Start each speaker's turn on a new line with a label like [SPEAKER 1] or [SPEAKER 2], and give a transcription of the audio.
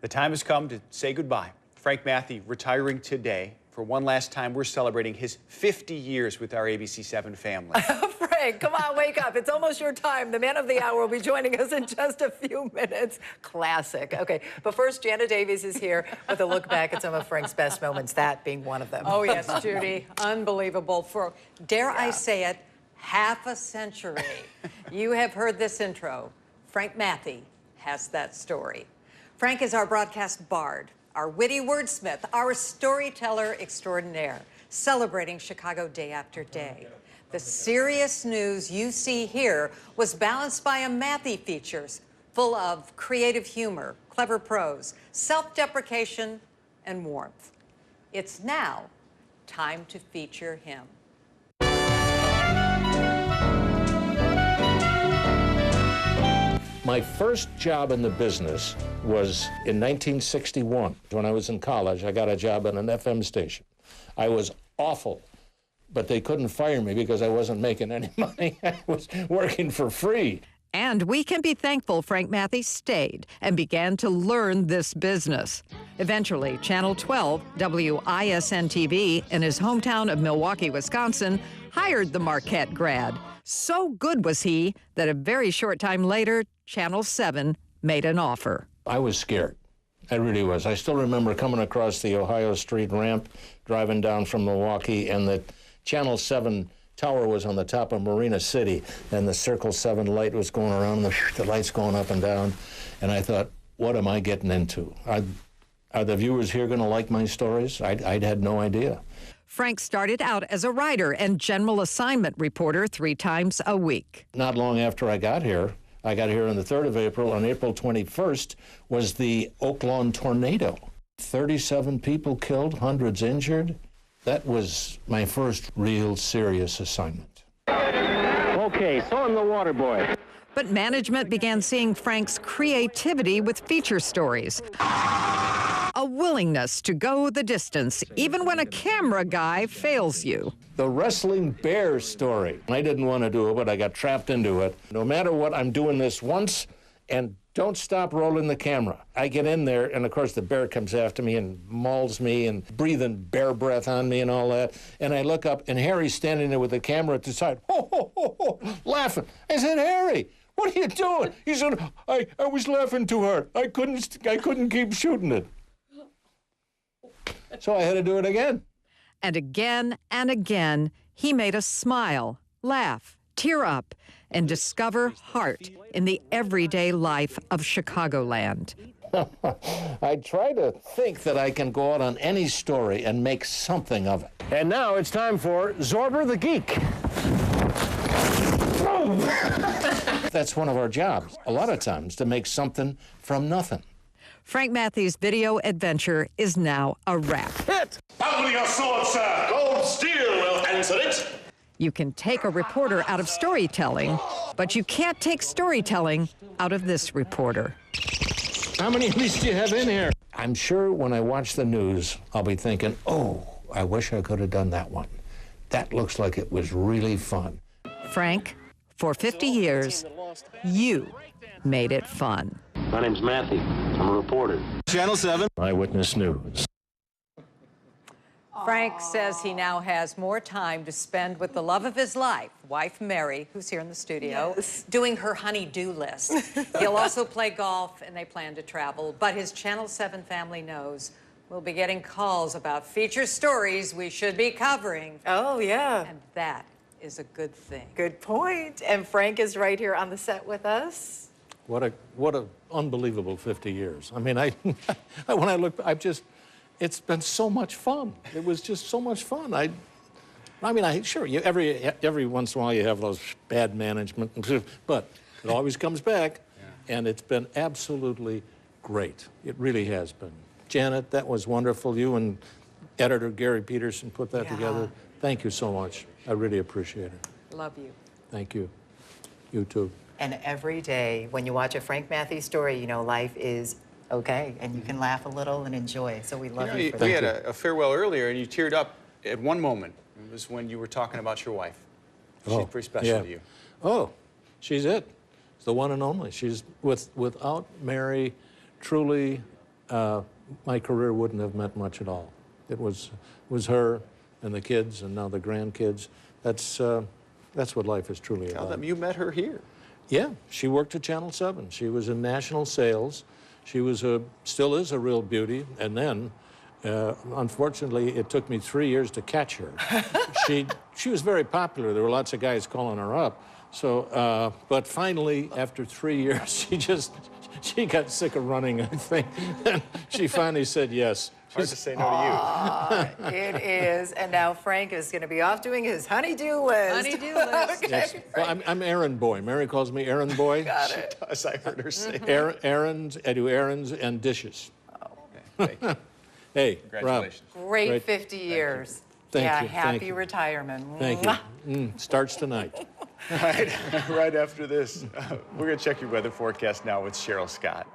[SPEAKER 1] The time has come to say goodbye. Frank Mathie retiring today. For one last time, we're celebrating his 50 years with our ABC7 family.
[SPEAKER 2] Frank, come on, wake up. It's almost your time. The man of the hour will be joining us in just a few minutes. Classic. Okay, but first, Janet Davies is here with a look back at some of Frank's best moments, that being one of them.
[SPEAKER 3] Oh, yes, Judy. Unbelievable. For, dare I say it, half a century. You have heard this intro. Frank Mathie has that story. Frank is our broadcast bard, our witty wordsmith, our storyteller extraordinaire, celebrating Chicago day after day. The serious news you see here was balanced by a Mathie features full of creative humor, clever prose, self-deprecation, and warmth. It's now time to feature him.
[SPEAKER 4] My first job in the business was in 1961. When I was in college, I got a job at an FM station. I was awful, but they couldn't fire me because I wasn't making any money. I was working for free.
[SPEAKER 5] And we can be thankful Frank Mathie stayed and began to learn this business. Eventually, Channel 12, WLS-TV, in his hometown of Milwaukee, Wisconsin, hired the Marquette grad. So good was he that a very short time later, Channel 7 made an offer.
[SPEAKER 4] I was scared. I really was. I still remember coming across the Ohio Street ramp, driving down from Milwaukee, and the Channel 7 tower was on the top of Marina City, and the Circle 7 light was going around, the lights going up and down, and I thought, what am I getting into? Are the viewers here going to like my stories? I had no idea.
[SPEAKER 5] Frank started out as a writer and general assignment reporter 3 times a week.
[SPEAKER 4] Not long after I got here on the 3rd of April. On April 21st was the Oak Lawn tornado. 37 people killed, hundreds injured. That was my first real serious assignment.
[SPEAKER 6] Okay, so I'm the water boy.
[SPEAKER 5] But management began seeing Frank's creativity with feature stories. A willingness to go the distance, even when a camera guy fails you.
[SPEAKER 4] The wrestling bear story. I didn't want to do it, but I got trapped into it. No matter what, I'm doing this once, and don't stop rolling the camera. I get in there, and of course the bear comes after me and mauls me and breathing bear breath on me and all that. And I look up, and Harry's standing there with the camera at the side, ho, ho, ho, ho, laughing. I said, Harry, what are you doing? He said, I was laughing too hard. I couldn't keep shooting it. So I had to do it again.
[SPEAKER 5] And again, he made us smile, laugh, tear up, and discover heart in the everyday life of Chicagoland.
[SPEAKER 4] I try to think that I can go out on any story and make something of it.
[SPEAKER 6] And now it's time for Zorber the Geek.
[SPEAKER 4] That's one of our jobs, a lot of times, to make something from nothing.
[SPEAKER 5] Frank Mathie's video adventure is now a wrap.
[SPEAKER 6] Hit!
[SPEAKER 7] Buckle your sword, sir. Gold steel will answer it.
[SPEAKER 5] You can take a reporter out of storytelling, but you can't take storytelling out of this reporter.
[SPEAKER 4] How many of these do you have in here? I'm sure when I watch the news, I'll be thinking, oh, I wish I could have done that one. That looks like it was really fun.
[SPEAKER 5] Frank, for 50 years, you made it fun.
[SPEAKER 6] My name's Mathie. I'm a reporter.
[SPEAKER 1] Channel 7.
[SPEAKER 4] Eyewitness News.
[SPEAKER 3] Frank says he now has more time to spend with the love of his life, wife Mary, who's here in the studio, doing her honey-do list. He'll also play golf, and they plan to travel. But his Channel 7 family knows we'll be getting calls about feature stories we should be covering.
[SPEAKER 2] Oh, yeah.
[SPEAKER 3] And that is a good thing.
[SPEAKER 2] Good point. And Frank is right here on the set with us.
[SPEAKER 4] What a unbelievable 50 years. I mean, when I look, it's been so much fun. It was just so much fun. Sure, every once in a while you have those bad management, but it always comes back, and it's been absolutely great. It really has been. Janet, that was wonderful. You and editor Gary Peterson put that together. Thank you so much. I really appreciate it.
[SPEAKER 3] Love you.
[SPEAKER 4] Thank you. You too.
[SPEAKER 2] And every day, when you watch a Frank Mathie story, you know life is okay, and you can laugh a little and enjoy. So we love you for that.
[SPEAKER 1] We had a farewell earlier, and you teared up at one moment. It was when you were talking about your wife. She's pretty special to you.
[SPEAKER 4] Oh, she's it. It's the one and only. She's without Mary, truly, my career wouldn't have meant much at all. It was her and the kids and now the grandkids. That's what life is truly
[SPEAKER 1] Tell
[SPEAKER 4] about.
[SPEAKER 1] them you met her here.
[SPEAKER 4] Yeah, she worked at Channel 7. She was in national sales. She was still is a real beauty. And then, unfortunately, it took me 3 years to catch her. She was very popular. There were lots of guys calling her up. So, but finally, after 3 years, she got sick of running, I think. And she finally said yes.
[SPEAKER 1] Hard to say no to you.
[SPEAKER 2] It is. And now Frank is going to be off doing his honey-do list.
[SPEAKER 3] Honey-do list.
[SPEAKER 2] Okay,
[SPEAKER 4] Yes. Well, I'm errand boy. Mary calls me errand boy.
[SPEAKER 2] got it.
[SPEAKER 1] As I heard her say.
[SPEAKER 4] Errands, I do errands and dishes.
[SPEAKER 1] Thank you.
[SPEAKER 4] Hey,
[SPEAKER 1] Congratulations.
[SPEAKER 2] Great
[SPEAKER 4] Great.
[SPEAKER 2] 50 years.
[SPEAKER 4] Thank
[SPEAKER 2] yeah,
[SPEAKER 4] you,
[SPEAKER 2] happy
[SPEAKER 4] thank you.
[SPEAKER 2] retirement.
[SPEAKER 4] Thank you. Starts tonight.
[SPEAKER 1] Right after this, we're going to check your weather forecast now with Cheryl Scott.